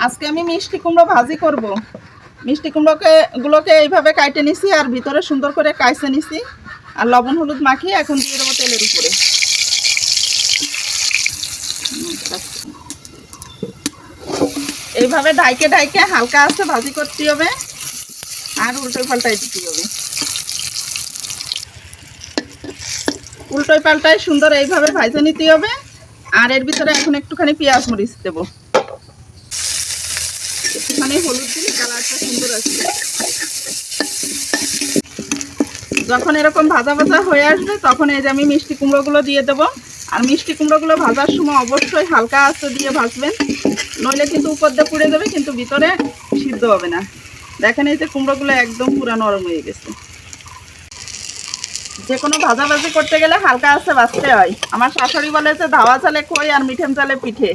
আজকে আমি মিষ্টি কুমড়ো ভাজি করব। মিষ্টি কুমড়োগুলোকে এইভাবে কাটে নিছি আর ভিতরে সুন্দর করে কাইছে নিছি আর লবণ হলুদ মাখিয়ে এখন দিয়ে দেবো তেলের উপরে। এইভাবে ঢাইকে ঢাইকে হালকা আঁচে ভাজি করতে হবে আর উল্টোই পাল্টাই দিতে হবে। উল্টোই পাল্টাই সুন্দর এইভাবে ভাজে নিতে হবে। আর এর ভিতরে এখন একটুখানি পেঁয়াজ মরিচ দেবো, একটুখানি হলুদ দিলে কালারটা সুন্দর আসবে। যখন এরকম ভাজা ভাজা হয়ে আসবে তখন এই যে আমি মিষ্টি কুমড়োগুলো দিয়ে দেবো। আর মিষ্টি কুমড়োগুলো ভাজার সময় অবশ্যই হালকা আঁচে দিয়ে ভাজবেন, নইলে কিন্তু উপর দিয়ে পুড়ে যাবে কিন্তু ভিতরে সিদ্ধ হবে না। দেখেন এই যে কুমড়োগুলো একদম পুরো নরম হয়ে গেছে। যে কোনো ভাজাভাজি করতে গেলে হালকা আঁচে ভাজতে হয়। আমার শাশুড়ি বলে যে ধাওয়া চালে খই আর মিঠেন চালে পিঠে।